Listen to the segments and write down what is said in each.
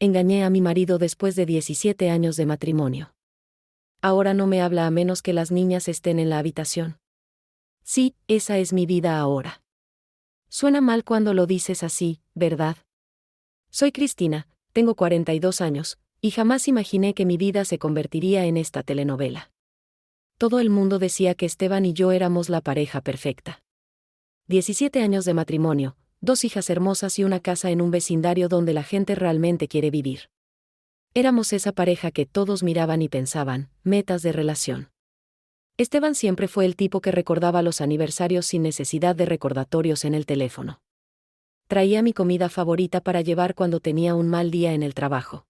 Engañé a mi marido después de 17 años de matrimonio. Ahora no me habla a menos que las niñas estén en la habitación. Sí, esa es mi vida ahora. Suena mal cuando lo dices así, ¿verdad? Soy Cristina, tengo 42 años, y jamás imaginé que mi vida se convertiría en esta telenovela. Todo el mundo decía que Esteban y yo éramos la pareja perfecta. 17 años de matrimonio, 2 hijas hermosas y una casa en un vecindario donde la gente realmente quiere vivir. Éramos esa pareja que todos miraban y pensaban, metas de relación. Esteban siempre fue el tipo que recordaba los aniversarios sin necesidad de recordatorios en el teléfono. Traía mi comida favorita para llevar cuando tenía un mal día en el trabajo.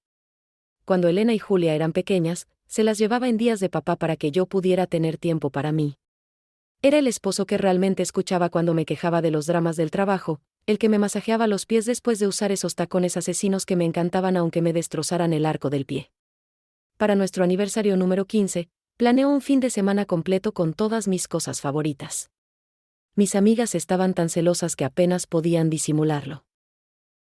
Cuando Elena y Julia eran pequeñas, se las llevaba en días de papá para que yo pudiera tener tiempo para mí. Era el esposo que realmente escuchaba cuando me quejaba de los dramas del trabajo, el que me masajeaba los pies después de usar esos tacones asesinos que me encantaban aunque me destrozaran el arco del pie. Para nuestro aniversario número 15, planeó un fin de semana completo con todas mis cosas favoritas. Mis amigas estaban tan celosas que apenas podían disimularlo.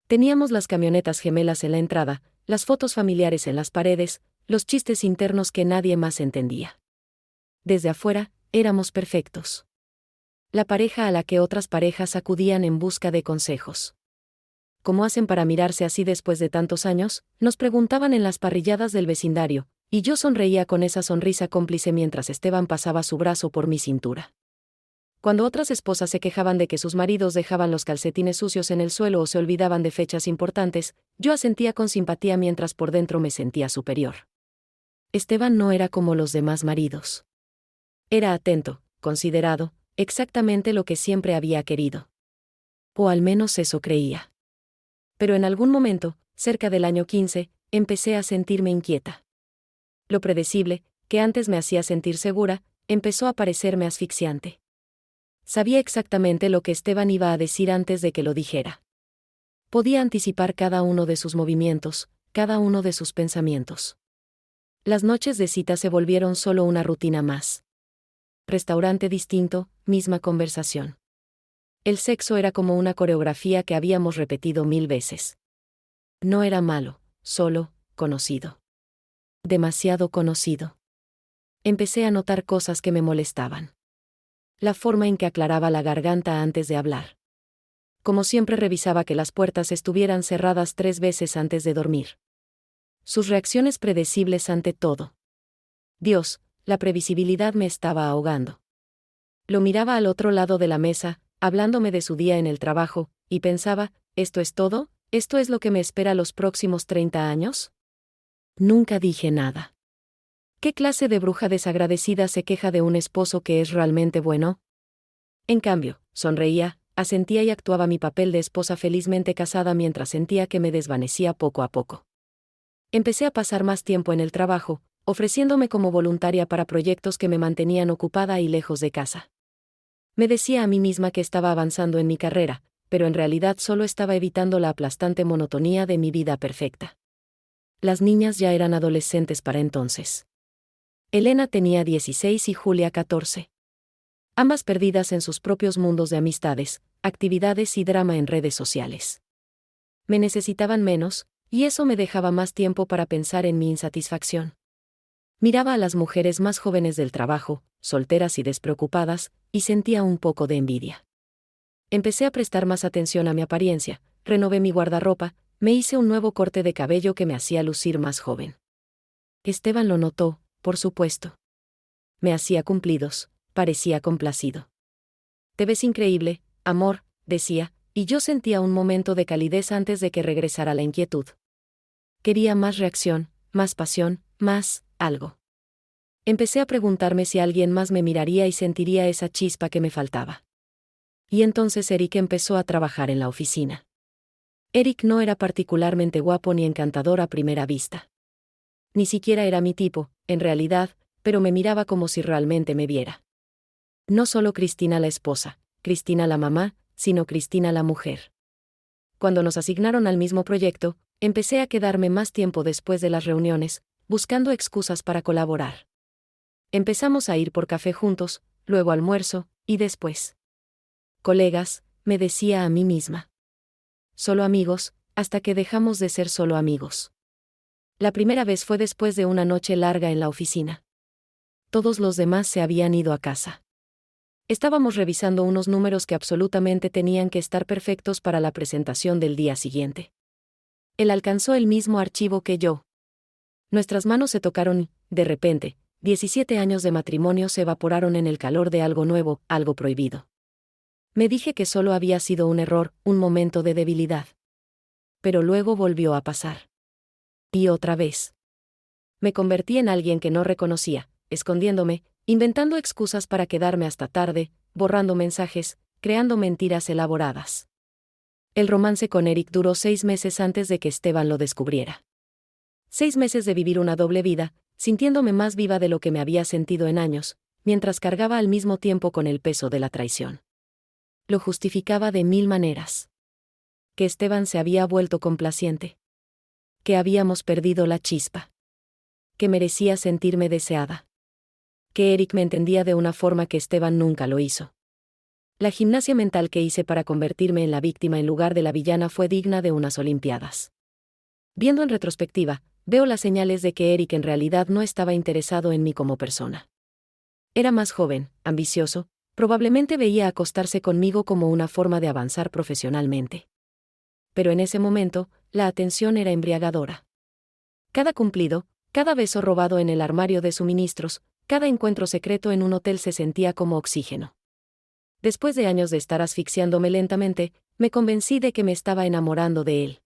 Teníamos las camionetas gemelas en la entrada, las fotos familiares en las paredes, los chistes internos que nadie más entendía. Desde afuera, éramos perfectos. La pareja a la que otras parejas acudían en busca de consejos. ¿Cómo hacen para mirarse así después de tantos años?, nos preguntaban en las parrilladas del vecindario, y yo sonreía con esa sonrisa cómplice mientras Esteban pasaba su brazo por mi cintura. Cuando otras esposas se quejaban de que sus maridos dejaban los calcetines sucios en el suelo o se olvidaban de fechas importantes, yo asentía con simpatía mientras por dentro me sentía superior. Esteban no era como los demás maridos. Era atento, considerado, exactamente lo que siempre había querido. O al menos eso creía. Pero en algún momento, cerca del año 15, empecé a sentirme inquieta. Lo predecible, que antes me hacía sentir segura, empezó a parecerme asfixiante. Sabía exactamente lo que Esteban iba a decir antes de que lo dijera. Podía anticipar cada uno de sus movimientos, cada uno de sus pensamientos. Las noches de cita se volvieron solo una rutina más. Restaurante distinto, misma conversación. El sexo era como una coreografía que habíamos repetido 1000 veces. No era malo, solo, conocido. Demasiado conocido. Empecé a notar cosas que me molestaban. La forma en que aclaraba la garganta antes de hablar. Como siempre revisaba que las puertas estuvieran cerradas 3 veces antes de dormir. Sus reacciones predecibles ante todo. Dios, la previsibilidad me estaba ahogando. Lo miraba al otro lado de la mesa, hablándome de su día en el trabajo, y pensaba, ¿esto es todo? ¿Esto es lo que me espera los próximos 30 años? Nunca dije nada. ¿Qué clase de bruja desagradecida se queja de un esposo que es realmente bueno? En cambio, sonreía, asentía y actuaba mi papel de esposa felizmente casada mientras sentía que me desvanecía poco a poco. Empecé a pasar más tiempo en el trabajo, ofreciéndome como voluntaria para proyectos que me mantenían ocupada y lejos de casa. Me decía a mí misma que estaba avanzando en mi carrera, pero en realidad solo estaba evitando la aplastante monotonía de mi vida perfecta. Las niñas ya eran adolescentes para entonces. Elena tenía 16 y Julia 14. Ambas perdidas en sus propios mundos de amistades, actividades y drama en redes sociales. Me necesitaban menos, y eso me dejaba más tiempo para pensar en mi insatisfacción. Miraba a las mujeres más jóvenes del trabajo, solteras y despreocupadas, y sentía un poco de envidia. Empecé a prestar más atención a mi apariencia, renové mi guardarropa, me hice un nuevo corte de cabello que me hacía lucir más joven. Esteban lo notó, por supuesto. Me hacía cumplidos, parecía complacido. Te ves increíble, amor, decía, y yo sentía un momento de calidez antes de que regresara la inquietud. Quería más reacción, más pasión, más algo. Empecé a preguntarme si alguien más me miraría y sentiría esa chispa que me faltaba. Y entonces Eric empezó a trabajar en la oficina. Eric no era particularmente guapo ni encantador a primera vista. Ni siquiera era mi tipo, en realidad, pero me miraba como si realmente me viera. No solo Cristina la esposa, Cristina la mamá, sino Cristina la mujer. Cuando nos asignaron al mismo proyecto, empecé a quedarme más tiempo después de las reuniones, buscando excusas para colaborar. Empezamos a ir por café juntos, luego almuerzo, y después. Colegas, me decía a mí misma. Solo amigos, hasta que dejamos de ser solo amigos. La primera vez fue después de una noche larga en la oficina. Todos los demás se habían ido a casa. Estábamos revisando unos números que absolutamente tenían que estar perfectos para la presentación del día siguiente. Él alcanzó el mismo archivo que yo. Nuestras manos se tocaron y, de repente, 17 años de matrimonio se evaporaron en el calor de algo nuevo, algo prohibido. Me dije que solo había sido un error, un momento de debilidad. Pero luego volvió a pasar. Y otra vez. Me convertí en alguien que no reconocía, escondiéndome, inventando excusas para quedarme hasta tarde, borrando mensajes, creando mentiras elaboradas. El romance con Eric duró 6 meses antes de que Esteban lo descubriera. 6 meses de vivir una doble vida, sintiéndome más viva de lo que me había sentido en años, mientras cargaba al mismo tiempo con el peso de la traición. Lo justificaba de 1000 maneras. Que Esteban se había vuelto complaciente. Que habíamos perdido la chispa. Que merecía sentirme deseada. Que Eric me entendía de una forma que Esteban nunca lo hizo. La gimnasia mental que hice para convertirme en la víctima en lugar de la villana fue digna de unas Olimpiadas. Viendo en retrospectiva, veo las señales de que Eric en realidad no estaba interesado en mí como persona. Era más joven, ambicioso, probablemente veía acostarse conmigo como una forma de avanzar profesionalmente. Pero en ese momento, la atención era embriagadora. Cada cumplido, cada beso robado en el armario de suministros, cada encuentro secreto en un hotel se sentía como oxígeno. Después de años de estar asfixiándome lentamente, me convencí de que me estaba enamorando de él.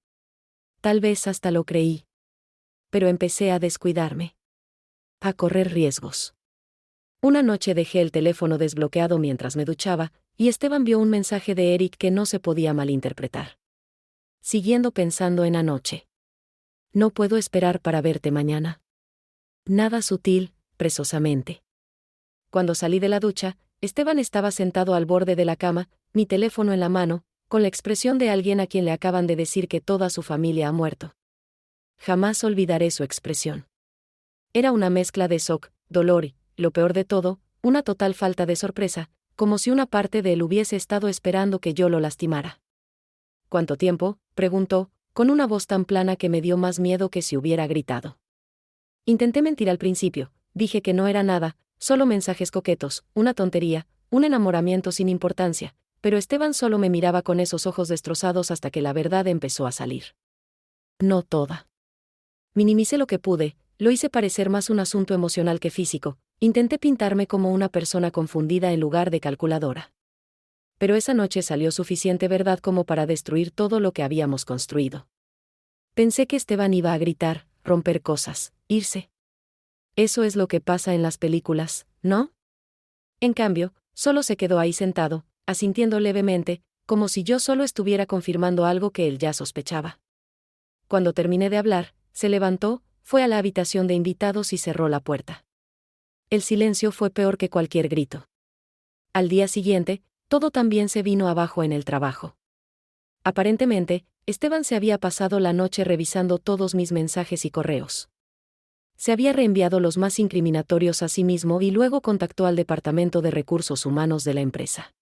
Tal vez hasta lo creí. Pero empecé a descuidarme. A correr riesgos. Una noche dejé el teléfono desbloqueado mientras me duchaba, y Esteban vio un mensaje de Eric que no se podía malinterpretar. Siguiendo pensando en anoche. No puedo esperar para verte mañana. Nada sutil, presosamente. Cuando salí de la ducha, Esteban estaba sentado al borde de la cama, mi teléfono en la mano, con la expresión de alguien a quien le acaban de decir que toda su familia ha muerto. Jamás olvidaré su expresión. Era una mezcla de shock, dolor y, lo peor de todo, una total falta de sorpresa, como si una parte de él hubiese estado esperando que yo lo lastimara. ¿Cuánto tiempo?, preguntó, con una voz tan plana que me dio más miedo que si hubiera gritado. Intenté mentir al principio, dije que no era nada, solo mensajes coquetos, una tontería, un enamoramiento sin importancia, pero Esteban solo me miraba con esos ojos destrozados hasta que la verdad empezó a salir. No toda. Minimicé lo que pude, lo hice parecer más un asunto emocional que físico, intenté pintarme como una persona confundida en lugar de calculadora. Pero esa noche salió suficiente verdad como para destruir todo lo que habíamos construido. Pensé que Esteban iba a gritar, romper cosas, irse. Eso es lo que pasa en las películas, ¿no? En cambio, solo se quedó ahí sentado, asintiendo levemente, como si yo solo estuviera confirmando algo que él ya sospechaba. Cuando terminé de hablar, se levantó, fue a la habitación de invitados y cerró la puerta. El silencio fue peor que cualquier grito. Al día siguiente, todo también se vino abajo en el trabajo. Aparentemente, Esteban se había pasado la noche revisando todos mis mensajes y correos. Se había reenviado los más incriminatorios a sí mismo y luego contactó al Departamento de Recursos Humanos de la empresa.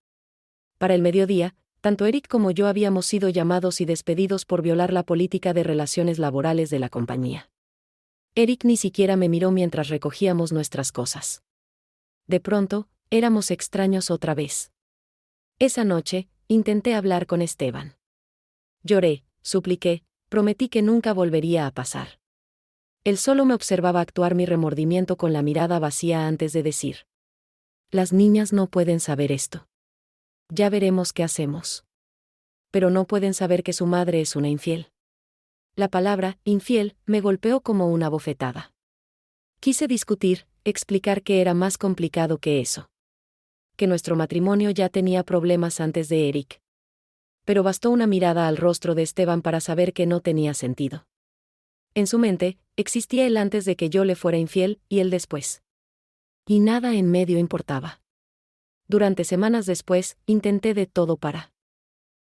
Para el mediodía, tanto Eric como yo habíamos sido llamados y despedidos por violar la política de relaciones laborales de la compañía. Eric ni siquiera me miró mientras recogíamos nuestras cosas. De pronto, éramos extraños otra vez. Esa noche, intenté hablar con Esteban. Lloré, supliqué, prometí que nunca volvería a pasar. Él solo me observaba actuar mi remordimiento con la mirada vacía antes de decir: las niñas no pueden saber esto. Ya veremos qué hacemos. Pero no pueden saber que su madre es una infiel. La palabra, infiel, me golpeó como una bofetada. Quise discutir, explicar que era más complicado que eso. Que nuestro matrimonio ya tenía problemas antes de Eric. Pero bastó una mirada al rostro de Esteban para saber que no tenía sentido. En su mente, existía él antes de que yo le fuera infiel, y él después. Y nada en medio importaba. Durante semanas después, intenté de todo para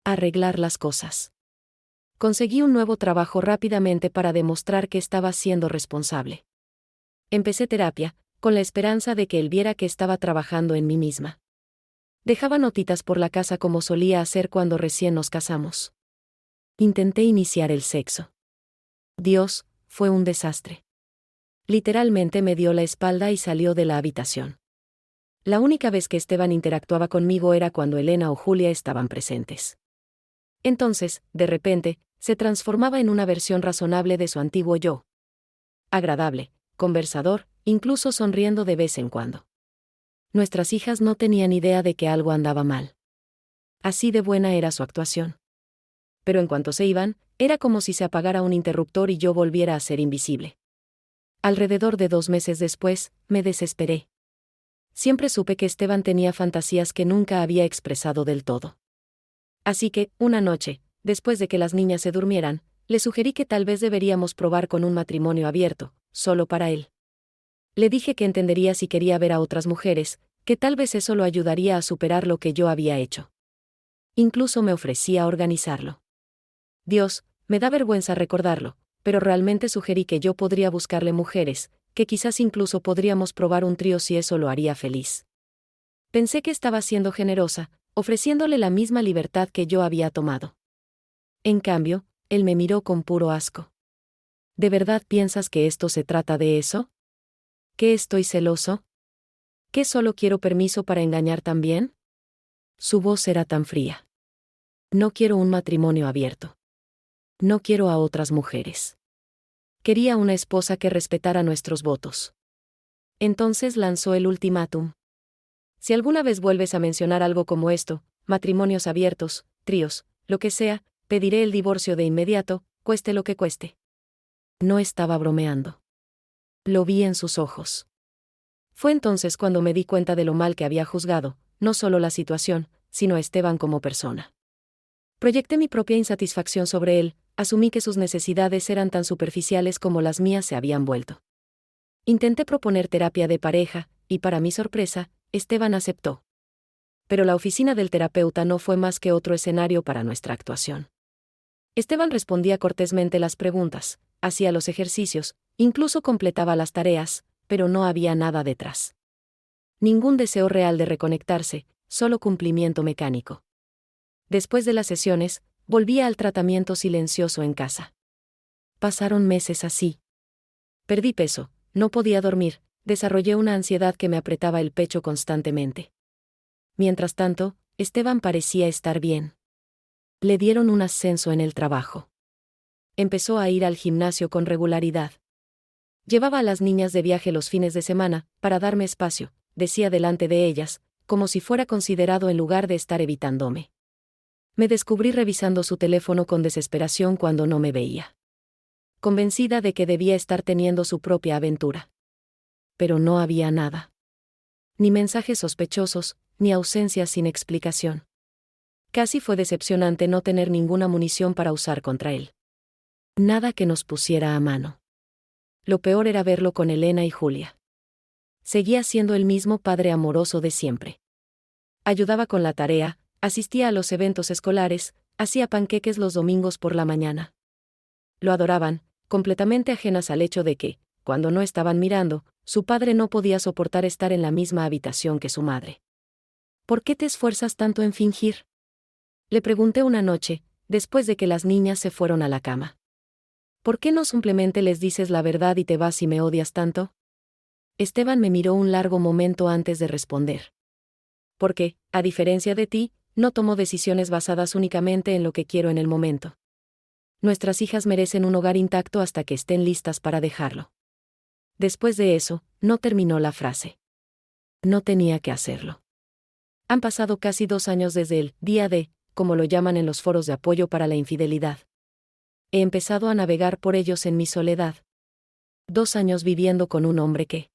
arreglar las cosas. Conseguí un nuevo trabajo rápidamente para demostrar que estaba siendo responsable. Empecé terapia, con la esperanza de que él viera que estaba trabajando en mí misma. Dejaba notitas por la casa como solía hacer cuando recién nos casamos. Intenté iniciar el sexo. Dios, fue un desastre. Literalmente me dio la espalda y salió de la habitación. La única vez que Esteban interactuaba conmigo era cuando Elena o Julia estaban presentes. Entonces, de repente, se transformaba en una versión razonable de su antiguo yo. Agradable, conversador, incluso sonriendo de vez en cuando. Nuestras hijas no tenían idea de que algo andaba mal. Así de buena era su actuación. Pero en cuanto se iban, era como si se apagara un interruptor y yo volviera a ser invisible. Alrededor de 2 meses después, me desesperé. Siempre supe que Esteban tenía fantasías que nunca había expresado del todo. Así que, una noche, después de que las niñas se durmieran, le sugerí que tal vez deberíamos probar con un matrimonio abierto, solo para él. Le dije que entendería si quería ver a otras mujeres, que tal vez eso lo ayudaría a superar lo que yo había hecho. Incluso me ofrecí a organizarlo. Dios, me da vergüenza recordarlo, pero realmente sugerí que yo podría buscarle mujeres, que quizás incluso podríamos probar un trío si eso lo haría feliz. Pensé que estaba siendo generosa, ofreciéndole la misma libertad que yo había tomado. En cambio, él me miró con puro asco. ¿De verdad piensas que esto se trata de eso? ¿Que estoy celoso? ¿Que solo quiero permiso para engañar también? Su voz era tan fría. No quiero un matrimonio abierto. No quiero a otras mujeres. Quería una esposa que respetara nuestros votos. Entonces lanzó el ultimátum. Si alguna vez vuelves a mencionar algo como esto, matrimonios abiertos, tríos, lo que sea, pediré el divorcio de inmediato, cueste lo que cueste. No estaba bromeando. Lo vi en sus ojos. Fue entonces cuando me di cuenta de lo mal que había juzgado, no solo la situación, sino a Esteban como persona. Proyecté mi propia insatisfacción sobre él, asumí que sus necesidades eran tan superficiales como las mías se habían vuelto. Intenté proponer terapia de pareja, y para mi sorpresa, Esteban aceptó. Pero la oficina del terapeuta no fue más que otro escenario para nuestra actuación. Esteban respondía cortésmente las preguntas, hacía los ejercicios, incluso completaba las tareas, pero no había nada detrás. Ningún deseo real de reconectarse, solo cumplimiento mecánico. Después de las sesiones, volvía al tratamiento silencioso en casa. Pasaron meses así. Perdí peso, no podía dormir, desarrollé una ansiedad que me apretaba el pecho constantemente. Mientras tanto, Esteban parecía estar bien. Le dieron un ascenso en el trabajo. Empezó a ir al gimnasio con regularidad. Llevaba a las niñas de viaje los fines de semana, para darme espacio, decía delante de ellas, como si fuera considerado en lugar de estar evitándome. Me descubrí revisando su teléfono con desesperación cuando no me veía. Convencida de que debía estar teniendo su propia aventura. Pero no había nada. Ni mensajes sospechosos, ni ausencias sin explicación. Casi fue decepcionante no tener ninguna munición para usar contra él. Nada que nos pusiera a mano. Lo peor era verlo con Elena y Julia. Seguía siendo el mismo padre amoroso de siempre. Ayudaba con la tarea, asistía a los eventos escolares, hacía panqueques los domingos por la mañana. Lo adoraban, completamente ajenas al hecho de que, cuando no estaban mirando, su padre no podía soportar estar en la misma habitación que su madre. ¿Por qué te esfuerzas tanto en fingir? Le pregunté una noche, después de que las niñas se fueron a la cama. ¿Por qué no simplemente les dices la verdad y te vas si me odias tanto? Esteban me miró un largo momento antes de responder. Porque, a diferencia de ti, no tomo decisiones basadas únicamente en lo que quiero en el momento. Nuestras hijas merecen un hogar intacto hasta que estén listas para dejarlo. Después de eso, no terminó la frase. No tenía que hacerlo. Han pasado casi 2 años desde el día de, como lo llaman en los foros de apoyo para la infidelidad. He empezado a navegar por ellos en mi soledad. 2 años viviendo con un hombre que...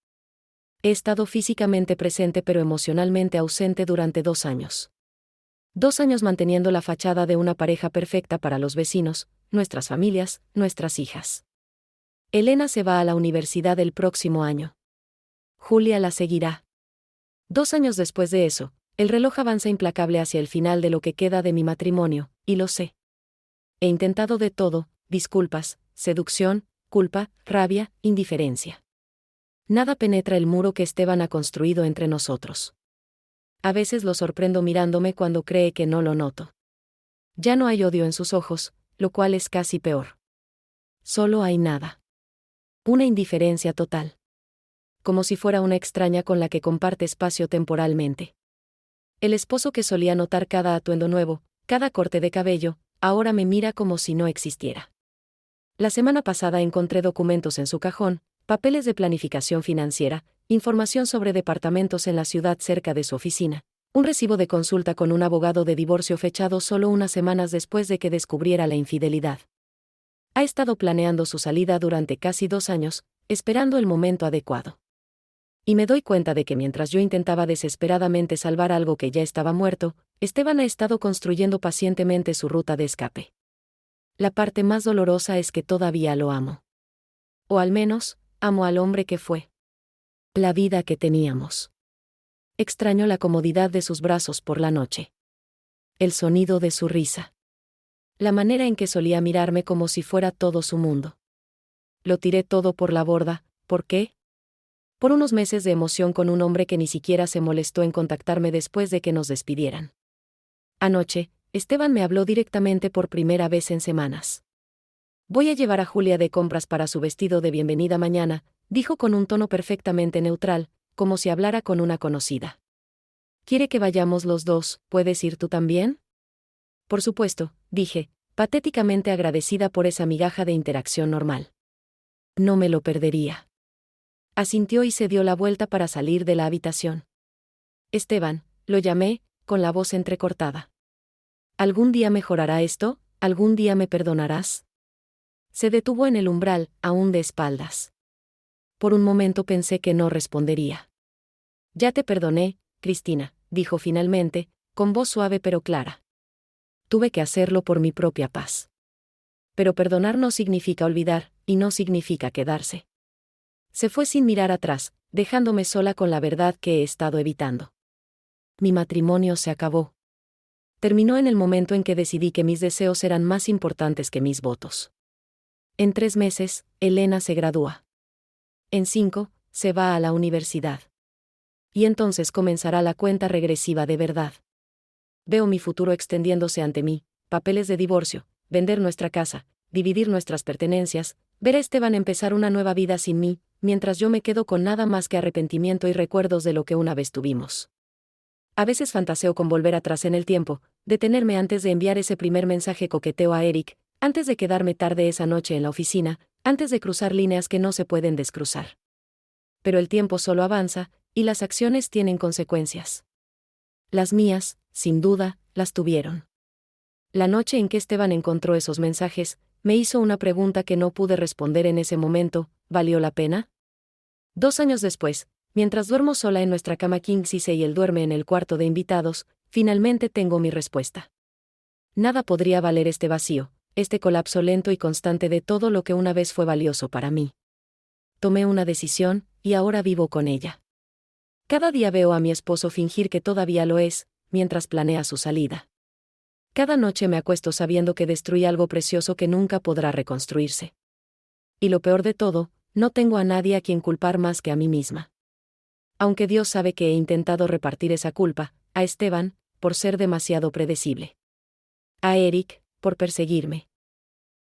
He estado físicamente presente pero emocionalmente ausente durante 2 años. 2 años manteniendo la fachada de una pareja perfecta para los vecinos, nuestras familias, nuestras hijas. Elena se va a la universidad el próximo año. Julia la seguirá. 2 años después de eso, el reloj avanza implacable hacia el final de lo que queda de mi matrimonio, y lo sé. He intentado de todo, disculpas, seducción, culpa, rabia, indiferencia. Nada penetra el muro que Esteban ha construido entre nosotros. A veces lo sorprendo mirándome cuando cree que no lo noto. Ya no hay odio en sus ojos, lo cual es casi peor. Solo hay nada. Una indiferencia total. Como si fuera una extraña con la que comparte espacio temporalmente. El esposo que solía notar cada atuendo nuevo, cada corte de cabello, ahora me mira como si no existiera. La semana pasada encontré documentos en su cajón, papeles de planificación financiera, información sobre departamentos en la ciudad cerca de su oficina, un recibo de consulta con un abogado de divorcio fechado solo unas semanas después de que descubriera la infidelidad. Ha estado planeando su salida durante casi 2 años, esperando el momento adecuado. Y me doy cuenta de que mientras yo intentaba desesperadamente salvar algo que ya estaba muerto, Esteban ha estado construyendo pacientemente su ruta de escape. La parte más dolorosa es que todavía lo amo. O al menos, amo al hombre que fue. La vida que teníamos. Extraño la comodidad de sus brazos por la noche. El sonido de su risa. La manera en que solía mirarme como si fuera todo su mundo. Lo tiré todo por la borda. ¿Por qué? Por unos meses de emoción con un hombre que ni siquiera se molestó en contactarme después de que nos despidieran. Anoche, Esteban me habló directamente por primera vez en semanas. Voy a llevar a Julia de compras para su vestido de bienvenida mañana, dijo con un tono perfectamente neutral, como si hablara con una conocida. ¿Quiere que vayamos los dos? ¿Puedes ir tú también? Por supuesto, dije, patéticamente agradecida por esa migaja de interacción normal. No me lo perdería. Asintió y se dio la vuelta para salir de la habitación. Esteban, lo llamé, con la voz entrecortada. ¿Algún día mejorará esto? ¿Algún día me perdonarás? Se detuvo en el umbral, aún de espaldas. Por un momento pensé que no respondería. Ya te perdoné, Cristina, dijo finalmente, con voz suave pero clara. Tuve que hacerlo por mi propia paz. Pero perdonar no significa olvidar, y no significa quedarse. Se fue sin mirar atrás, dejándome sola con la verdad que he estado evitando. Mi matrimonio se acabó. Terminó en el momento en que decidí que mis deseos eran más importantes que mis votos. En 3 meses, Elena se gradúa. En 5, se va a la universidad. Y entonces comenzará la cuenta regresiva de verdad. Veo mi futuro extendiéndose ante mí, papeles de divorcio, vender nuestra casa, dividir nuestras pertenencias, ver a Esteban empezar una nueva vida sin mí, mientras yo me quedo con nada más que arrepentimiento y recuerdos de lo que una vez tuvimos. A veces fantaseo con volver atrás en el tiempo, detenerme antes de enviar ese primer mensaje coqueteo a Eric, antes de quedarme tarde esa noche en la oficina, antes de cruzar líneas que no se pueden descruzar. Pero el tiempo solo avanza, y las acciones tienen consecuencias. Las mías, sin duda, las tuvieron. La noche en que Esteban encontró esos mensajes, me hizo una pregunta que no pude responder en ese momento: ¿valió la pena? 2 años después, mientras duermo sola en nuestra cama king size y él duerme en el cuarto de invitados, finalmente tengo mi respuesta. Nada podría valer este vacío, este colapso lento y constante de todo lo que una vez fue valioso para mí. Tomé una decisión, y ahora vivo con ella. Cada día veo a mi esposo fingir que todavía lo es, mientras planea su salida. Cada noche me acuesto sabiendo que destruí algo precioso que nunca podrá reconstruirse. Y lo peor de todo, no tengo a nadie a quien culpar más que a mí misma. Aunque Dios sabe que he intentado repartir esa culpa, a Esteban, por ser demasiado predecible. A Eric, por perseguirme.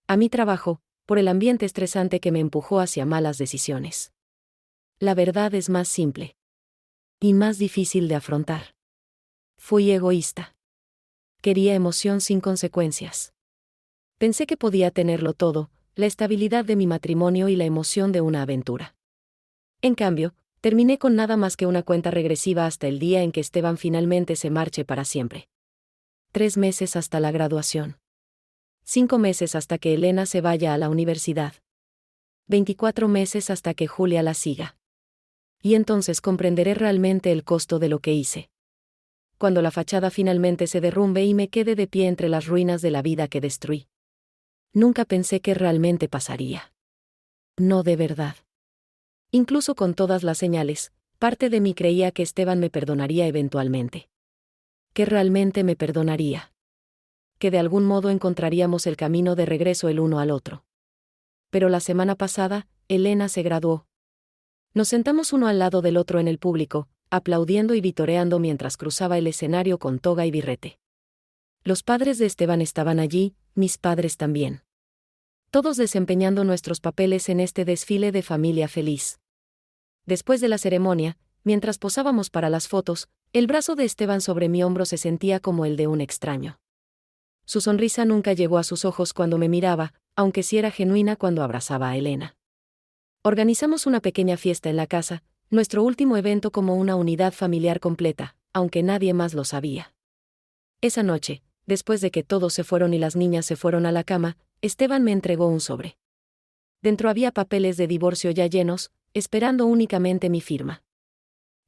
A mi trabajo, por el ambiente estresante que me empujó hacia malas decisiones. La verdad es más simple. Y más difícil de afrontar. Fui egoísta. Quería emoción sin consecuencias. Pensé que podía tenerlo todo, la estabilidad de mi matrimonio y la emoción de una aventura. En cambio, terminé con nada más que una cuenta regresiva hasta el día en que Esteban finalmente se marche para siempre. 3 meses hasta la graduación. 5 meses hasta que Elena se vaya a la universidad. 24 meses hasta que Julia la siga. Y entonces comprenderé realmente el costo de lo que hice. Cuando la fachada finalmente se derrumbe y me quede de pie entre las ruinas de la vida que destruí. Nunca pensé que realmente pasaría. No de verdad. Incluso con todas las señales, parte de mí creía que Esteban me perdonaría eventualmente. Que realmente me perdonaría. Que de algún modo encontraríamos el camino de regreso el uno al otro. Pero la semana pasada, Elena se graduó. Nos sentamos uno al lado del otro en el público, aplaudiendo y vitoreando mientras cruzaba el escenario con toga y birrete. Los padres de Esteban estaban allí, mis padres también. todos desempeñando nuestros papeles en este desfile de familia feliz. Después de la ceremonia, mientras posábamos para las fotos, el brazo de Esteban sobre mi hombro se sentía como el de un extraño. Su sonrisa nunca llegó a sus ojos cuando me miraba, aunque sí era genuina cuando abrazaba a Elena. Organizamos una pequeña fiesta en la casa, nuestro último evento como una unidad familiar completa, aunque nadie más lo sabía. Esa noche, después de que todos se fueron y las niñas se fueron a la cama, Esteban me entregó un sobre. Dentro había papeles de divorcio ya llenos, esperando únicamente mi firma.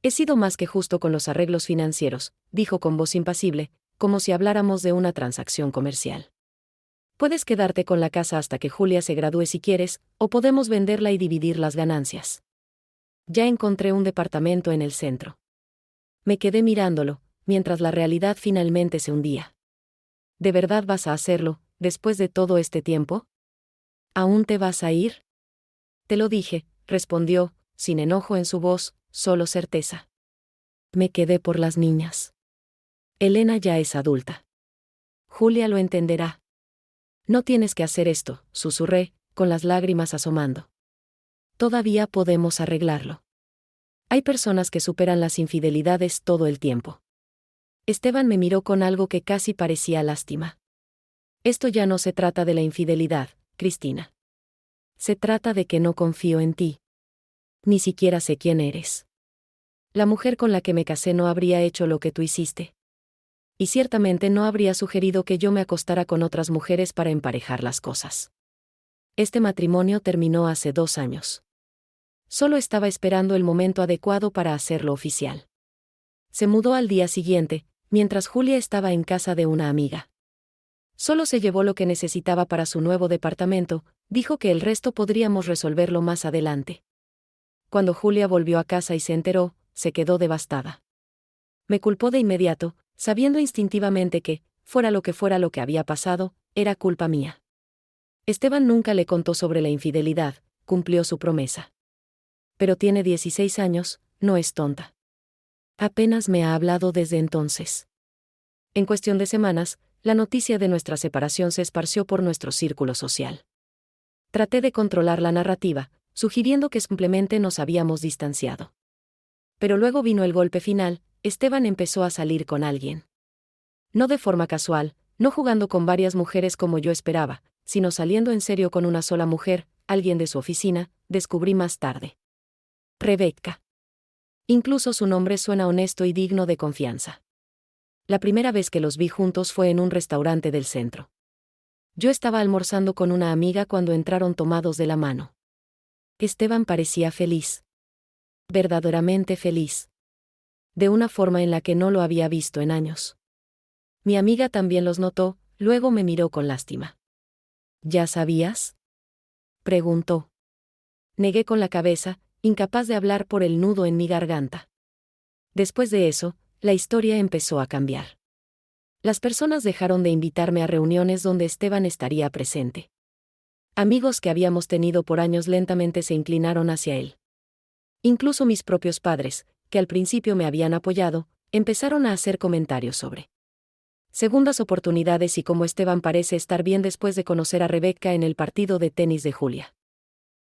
He sido más que justo con los arreglos financieros, dijo con voz impasible, como si habláramos de una transacción comercial. Puedes quedarte con la casa hasta que Julia se gradúe si quieres, o podemos venderla y dividir las ganancias. Ya encontré un departamento en el centro. Me quedé mirándolo, mientras la realidad finalmente se hundía. ¿De verdad vas a hacerlo, después de todo este tiempo? ¿Aún te vas a ir? Te lo dije, respondió, sin enojo en su voz, solo certeza. Me quedé por las niñas. Elena ya es adulta. Julia lo entenderá. No tienes que hacer esto, susurré, con las lágrimas asomando. Todavía podemos arreglarlo. Hay personas que superan las infidelidades todo el tiempo. Esteban me miró con algo que casi parecía lástima. Esto ya no se trata de la infidelidad, Cristina. Se trata de que no confío en ti. Ni siquiera sé quién eres. La mujer con la que me casé no habría hecho lo que tú hiciste. Y ciertamente no habría sugerido que yo me acostara con otras mujeres para emparejar las cosas. Este matrimonio terminó hace 2 años. Solo estaba esperando el momento adecuado para hacerlo oficial. Se mudó al día siguiente, mientras Julia estaba en casa de una amiga. Solo se llevó lo que necesitaba para su nuevo departamento, dijo que el resto podríamos resolverlo más adelante. Cuando Julia volvió a casa y se enteró, se quedó devastada. Me culpó de inmediato, sabiendo instintivamente que, fuera lo que había pasado, era culpa mía. Esteban nunca le contó sobre la infidelidad, cumplió su promesa. Pero tiene 16 años, no es tonta. Apenas me ha hablado desde entonces. En cuestión de semanas, la noticia de nuestra separación se esparció por nuestro círculo social. Traté de controlar la narrativa, sugiriendo que simplemente nos habíamos distanciado. Pero luego vino el golpe final, Esteban empezó a salir con alguien. No de forma casual, no jugando con varias mujeres como yo esperaba, sino saliendo en serio con una sola mujer, alguien de su oficina, descubrí más tarde. Rebecca. Incluso su nombre suena honesto y digno de confianza. La primera vez que los vi juntos fue en un restaurante del centro. Yo estaba almorzando con una amiga cuando entraron tomados de la mano. Esteban parecía feliz. Verdaderamente feliz. De una forma en la que no lo había visto en años. Mi amiga también los notó, luego me miró con lástima. ¿Ya sabías?, preguntó. Negué con la cabeza, incapaz de hablar por el nudo en mi garganta. Después de eso, la historia empezó a cambiar. Las personas dejaron de invitarme a reuniones donde Esteban estaría presente. Amigos que habíamos tenido por años lentamente se inclinaron hacia él. Incluso mis propios padres, que al principio me habían apoyado, empezaron a hacer comentarios sobre segundas oportunidades y cómo Esteban parece estar bien después de conocer a Rebecca en el partido de tenis de Julia.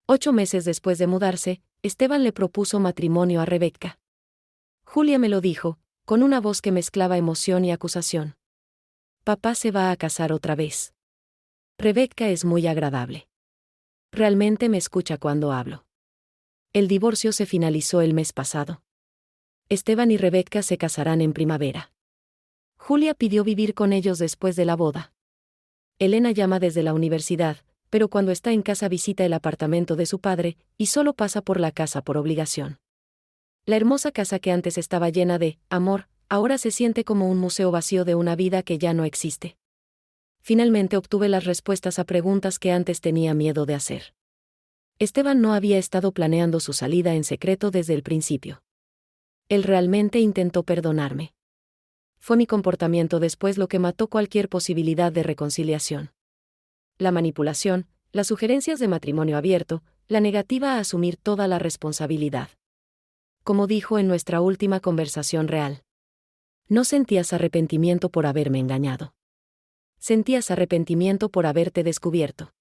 8 meses después de mudarse, Esteban le propuso matrimonio a Rebecca. Julia me lo dijo, con una voz que mezclaba emoción y acusación. Papá se va a casar otra vez. Rebecca es muy agradable. Realmente me escucha cuando hablo. El divorcio se finalizó el mes pasado. Esteban y Rebecca se casarán en primavera. Julia pidió vivir con ellos después de la boda. Elena llama desde la universidad, pero cuando está en casa visita el apartamento de su padre, y solo pasa por la casa por obligación. La hermosa casa que antes estaba llena de amor, ahora se siente como un museo vacío de una vida que ya no existe. Finalmente obtuve las respuestas a preguntas que antes tenía miedo de hacer. Esteban no había estado planeando su salida en secreto desde el principio. Él realmente intentó perdonarme. Fue mi comportamiento después lo que mató cualquier posibilidad de reconciliación. La manipulación, las sugerencias de matrimonio abierto, la negativa a asumir toda la responsabilidad. Como dijo en nuestra última conversación real. No sentías arrepentimiento por haberme engañado. Sentías arrepentimiento por haberte descubierto.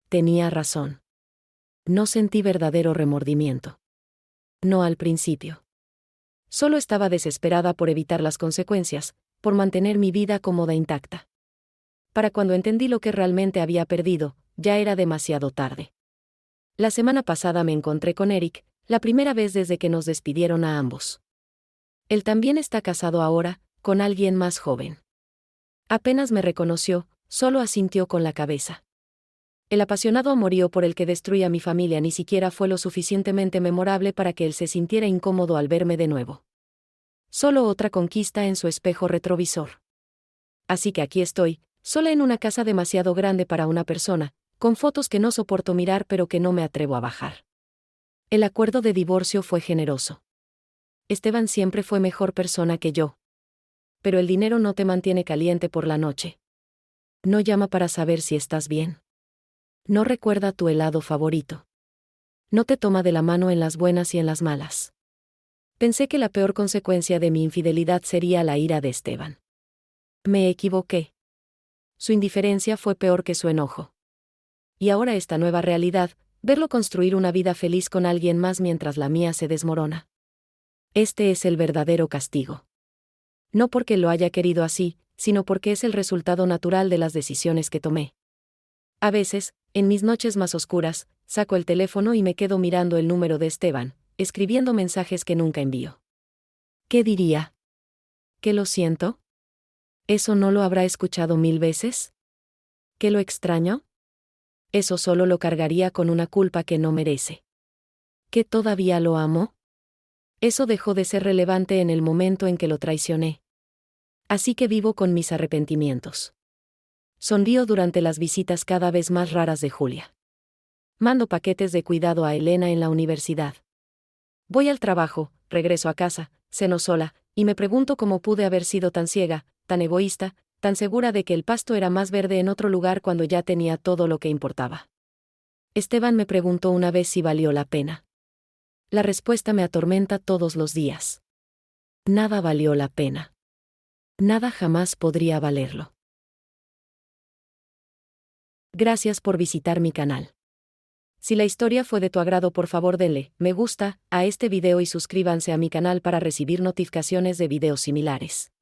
Tenía razón. No sentí verdadero remordimiento. No al principio. Solo estaba desesperada por evitar las consecuencias, por mantener mi vida cómoda intacta. Para cuando entendí lo que realmente había perdido, ya era demasiado tarde. La semana pasada me encontré con Eric, la primera vez desde que nos despidieron a ambos. Él también está casado ahora, con alguien más joven. Apenas me reconoció, solo asintió con la cabeza. El apasionado amorío por el que destruí a mi familia ni siquiera fue lo suficientemente memorable para que él se sintiera incómodo al verme de nuevo. Solo otra conquista en su espejo retrovisor. Así que aquí estoy, sola en una casa demasiado grande para una persona, con fotos que no soporto mirar pero que no me atrevo a bajar. El acuerdo de divorcio fue generoso. Esteban siempre fue mejor persona que yo. Pero el dinero no te mantiene caliente por la noche. No llama para saber si estás bien. No recuerda tu helado favorito. No te toma de la mano en las buenas y en las malas. Pensé que la peor consecuencia de mi infidelidad sería la ira de Esteban. Me equivoqué. Su indiferencia fue peor que su enojo. Y ahora esta nueva realidad, verlo construir una vida feliz con alguien más mientras la mía se desmorona. Este es el verdadero castigo. No porque lo haya querido así, sino porque es el resultado natural de las decisiones que tomé. A veces, en mis noches más oscuras, saco el teléfono y me quedo mirando el número de Esteban, escribiendo mensajes que nunca envío. ¿Qué diría? ¿Que lo siento? ¿Eso no lo habrá escuchado 1000 veces? ¿Que lo extraño? Eso solo lo cargaría con una culpa que no merece. ¿Que todavía lo amo? Eso dejó de ser relevante en el momento en que lo traicioné. Así que vivo con mis arrepentimientos. Sonrío durante las visitas cada vez más raras de Julia. Mando paquetes de cuidado a Elena en la universidad. Voy al trabajo, regreso a casa, ceno sola, y me pregunto cómo pude haber sido tan ciega, tan egoísta, tan segura de que el pasto era más verde en otro lugar cuando ya tenía todo lo que importaba. Esteban me preguntó una vez si valió la pena. La respuesta me atormenta todos los días. Nada valió la pena. Nada jamás podría valerlo. Gracias por visitar mi canal. Si la historia fue de tu agrado, por favor denle me gusta a este video y suscríbanse a mi canal para recibir notificaciones de videos similares.